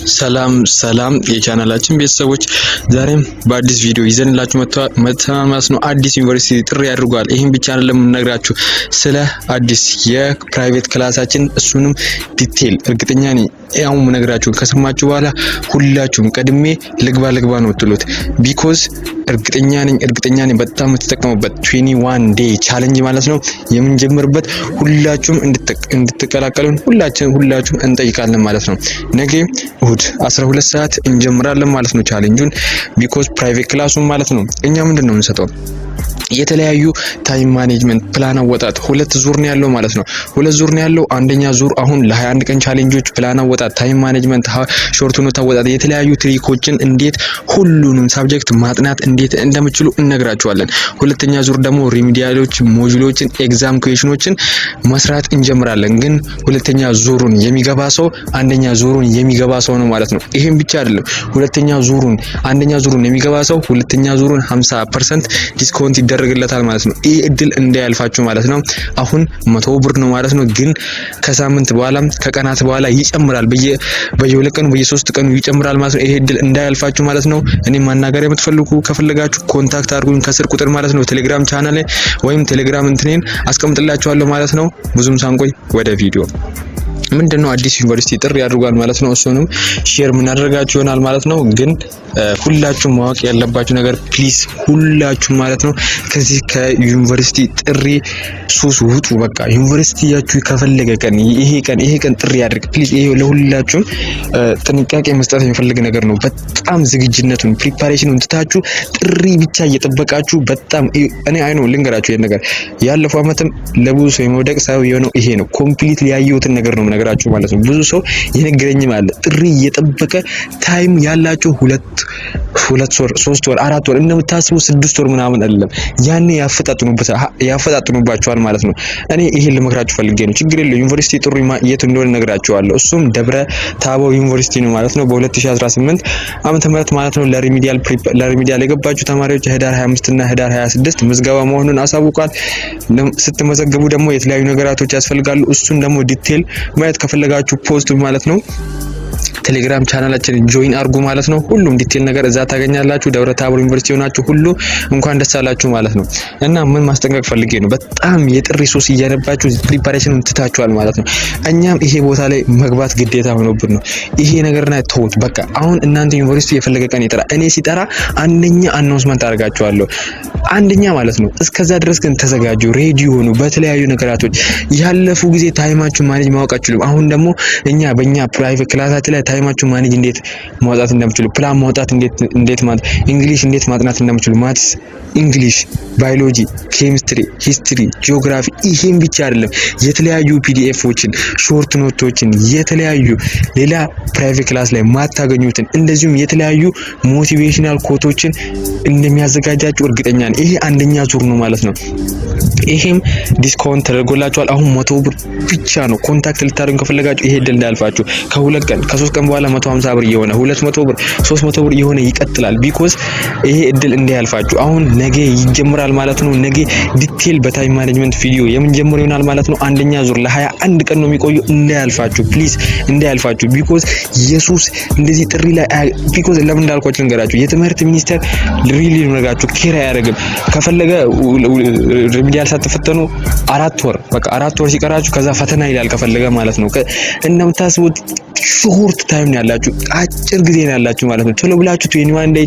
ሰላም የቻናላችን ቤተሰቦች ዛሬም በአዲስ ቪዲዮ ይዘንላችሁ መተማማስ ነው። አዲስ ዩኒቨርሲቲ ጥሪ አድርጓል። ይሄን ብቻ አይደለም የምነግራችሁ ስለ አዲስ የፕራይቬት ክላሳችን እሱንም ዲቴል እርግጠኛ ነኝ ያው የምነግራችሁ ከሰማችሁ በኋላ ሁላችሁም ቀድሜ ልግባ ነው የምትሉት ቢኮዝ እርግጠኛ ነኝ በጣም የምትጠቀሙበት 21 ዴይ ቻሌንጅ ማለት ነው የምንጀምርበት ሁላችሁም እንድትቀላቀሉን ሁላችሁም እንጠይቃለን ማለት ነው። ነገ እሁድ 12 ሰዓት እንጀምራለን ማለት ነው ቻሌንጁን ቢኮዝ ፕራይቬት ክላሱን ማለት ነው እኛ ምንድነው የምንሰጠው የተለያዩ ታይም ማኔጅመንት ፕላን አወጣጥ ሁለት ዙር ነው ያለው ማለት ነው። ሁለት ዙር ነው ያለው። አንደኛ ዙር አሁን ለ21 ቀን ቻሌንጆች ፕላን አወጣጥ ታይም ማኔጅመንት ሾርት ኖት አወጣጥ የተለያዩ ትሪኮችን እንዴት ሁሉንም ሳብጀክት ማጥናት እንዴት እንደምትችሉ እነግራችኋለን። ሁለተኛ ዙር ደግሞ ሪሚዲያሎች ሞጁሎችን ኤግዛም ኩዌሽኖችን መስራት እንጀምራለን። ግን ሁለተኛ ዙሩን የሚገባ ሰው አንደኛ ዙሩን የሚገባ ሰው ነው ማለት ነው። ይሄን ብቻ አይደለም አንደኛ ዙሩን የሚገባ ሰው ሁለተኛ ዙሩን 50% ዲስካውንት ይደረግለታል ማለት ነው። ይሄ እድል እንዳያልፋችሁ ማለት ነው። አሁን 100 ብር ነው ማለት ነው። ግን ከሳምንት በኋላ ከቀናት በኋላ ይጨምራል። በየሁለት ቀኑ በየ3 ቀኑ ይጨምራል ማለት ነው። ይሄ እድል እንዳያልፋችሁ ማለት ነው። እኔ ማናገር የምትፈልጉ ከፈለጋችሁ ኮንታክት አድርጉኝ ከስር ቁጥር ማለት ነው። ቴሌግራም ቻናል ላይ ወይም ቴሌግራም እንትኔን አስቀምጥላችኋለሁ ማለት ነው። ብዙም ሳንቆይ ወደ ቪዲዮ ምንድነው አዲስ ዩኒቨርሲቲ ጥሪ ያድርጓል ማለት ነው። እሱንም ሼር ምን አደረጋችሁ ይሆናል ማለት ነው። ግን ሁላችሁም ማወቅ ያለባችሁ ነገር ፕሊዝ ሁላችሁም ማለት ነው ከዚህ ከዩኒቨርሲቲ ጥሪ ሱስ ውጡ። በቃ ዩኒቨርሲቲያችሁ ከፈለገ ቀን ይሄ ቀን ጥሪ ያድርግ ፕሊዝ። ይሄ ለሁላችሁም ጥንቃቄ መስጠት የሚፈልግ ነገር ነው። በጣም ዝግጅነቱን ፕሪፓሬሽኑን ትታችሁ ጥሪ ብቻ እየጠበቃችሁ በጣም እኔ አይኖ ልንገራችሁ ይሄን ነገር ያለፈው አመትም ለብዙ ሰው የመውደቅ ሰው የሆነው ይሄ ነው። ኮምፕሊትሊ ያየሁትን ነገር ነው ነገራችሁ ማለት ነው። ብዙ ሰው የነገረኝም አለ ጥሪ እየጠበቀ ታይም ያላችሁ 2 ወር 3 ወር 4 ወር እንደምታስቡ 6 ወር ምናምን አይደለም ያኔ ያፈጣጥኑባችኋል ማለት ነው። እኔ ይሄን ልመክራችሁ ፈልጌ ነው። ችግር የለም ዩኒቨርሲቲ ጥሪ የት እንደሆነ ነግራችኋለሁ። እሱም ደብረ ታቦር ዩኒቨርሲቲ ነው ማለት ነው። በ2018 ዓመተ ምህረት ማለት ነው። ለሪሚዲያል የገባችሁ ተማሪዎች ህዳር 25 እና ህዳር 26 ምዝገባ መሆኑን አሳውቋል። ስትመዘገቡ ደግሞ የተለያዩ ነገራቶች ያስፈልጋሉ። እሱን ደግሞ ዲቴል ማየት ከፈለጋችሁ ፖስት ማለት ነው ቴሌግራም ቻናላችን ጆይን አርጉ ማለት ነው። ሁሉም ዲቴል ነገር እዛ ታገኛላችሁ። ደብረ ታቦር ዩኒቨርሲቲ ሆናችሁ ሁሉ እንኳን ደስ አላችሁ ማለት ነው። እና ምን ማስጠንቀቅ ፈልጌ ነው በጣም የጥሪ ሱስ እያነባችሁ ፕሪፓሬሽኑን ትታችኋል ማለት ነው። እኛም ይሄ ቦታ ላይ መግባት ግዴታ ሆኖብን ነው። ይሄ ነገርና ተውት በቃ። አሁን እናንተ ዩኒቨርሲቲ የፈለገ ቀን ይጠራ እኔ ሲጠራ አንደኛ አናውንስመንት አድርጋችኋለሁ አንደኛ ማለት ነው። እስከዛ ድረስ ግን ተዘጋጁ፣ ሬዲ ሆኑ። በተለያዩ ነገራቶች ያለፉ ጊዜ ታይማችሁ ማኔጅ ማወቃችሁ አሁን ደግሞ በእኛ ፕራይቬት ክላሳችን ላይ ታይማችሁ ማኔጅ እንዴት ማውጣት እንደምትችሉ ፕላን ማውጣት እንዴት ማለት እንግሊሽ እንዴት ማጥናት እንደምትችሉ ማትስ፣ እንግሊሽ፣ ባዮሎጂ፣ ኬሚስትሪ፣ ሂስትሪ፣ ጂኦግራፊ ይሄን ብቻ አይደለም የተለያዩ ፒዲኤፎችን ሾርት ኖቶችን የተለያዩ ሌላ ፕራይቬት ክላስ ላይ ማታገኙትን እንደዚሁም የተለያዩ ሞቲቬሽናል ኮቶችን እንደሚያዘጋጃችሁ እርግጠኛ ነኝ። ይሄ አንደኛ ዙር ነው ማለት ነው። ይሄም ዲስካውንት ተደርጎላችኋል። አሁን 100 ብር ብቻ ነው። ኮንታክት ልታደርጉ ከፈለጋችሁ ይሄ እድል እንዳያልፋችሁ። ከ2 ቀን ከ3 ቀን በኋላ 150 ብር እየሆነ 200 ብር 300 ብር እየሆነ ይቀጥላል። ቢኮዝ ይሄ እድል እንዳያልፋችሁ። አሁን ነገ ይጀምራል ማለት ነው። ነገ ዲቴል በታይም ማኔጅመንት ቪዲዮ የምንጀምር ይሆናል ማለት ነው። አንደኛ ዙር ለ21 ቀን ነው የሚቆየው። እንዳያልፋችሁ ፕሊዝ እንዳያልፋችሁ። ቢኮዝ ኢየሱስ እንደዚህ ጥሪ ላይ ቢኮዝ ለምን እንዳልኳችሁ ልንገራችሁ። የትምህርት ሚኒስቴር ሪሊ ነገራችሁ ኬር አያደርግም። ከፈለገ ሪሚዲያል ሳትፈተኑ 4 ወር በቃ 4 ወር ሲቀራችሁ ከዛ ፈተና ይላል ከፈለገ ማለት ነው። እንደምታስቡት ሾርት ታይም ነው ያላችሁ፣ አጭር ጊዜ ነው ያላችሁ ማለት ነው። ቶሎ ብላችሁ 21 ዴይ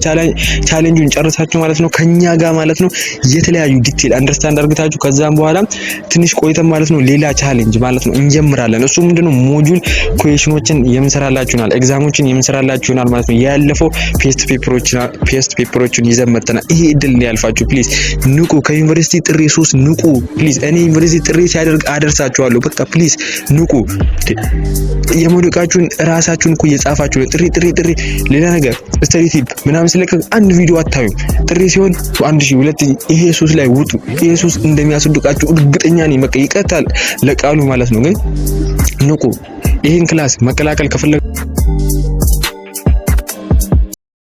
ቻሌንጁን ጨርሳችሁ ማለት ነው ከኛ ጋር ማለት ነው የተለያዩ ዲቴል አንደርስታንድ አድርጋችሁ ከዛም በኋላ ትንሽ ቆይተን ማለት ነው ሌላ ቻሌንጅ ማለት ነው እንጀምራለን። እሱ ምንድነው ሞጁል ኩዌሽኖችን የምንሰራላችሁናል፣ ኤግዛሞችን የምንሰራላችሁናል ማለት ነው። ያለፈው ፔስት ፔፐሮችን ይዘን መጥተናል። ይሄ እድል እንዳያልፋችሁ ፕሊዝ ንቁ። ከዩኒቨርሲቲ ጥሪ ሱስ ንቁ ፕሊዝ። እኔ ዩኒቨርሲቲ ጥሪ ሲያደርግ አደርሳችኋለሁ። በቃ ፕሊዝ ንቁ። የሞዱቃችሁን ራሳችሁን እኮ እየጻፋችሁ ጥሪ ሌላ ነገር ስተዲ ቲፕ ምናምን ስለቀቅ አንድ ቪዲዮ አታዩም። ጥሪ ሲሆን 1000 ይሄ ሱስ ላይ ውጡ። ይሄ ሱስ እንደሚያስወድቃችሁ እርግጠኛ ነኝ። በቃ ይቀጣል ለቃሉ ማለት ነው። ግን ንቁ። ይሄን ክላስ መቀላቀል ከፈለጋችሁ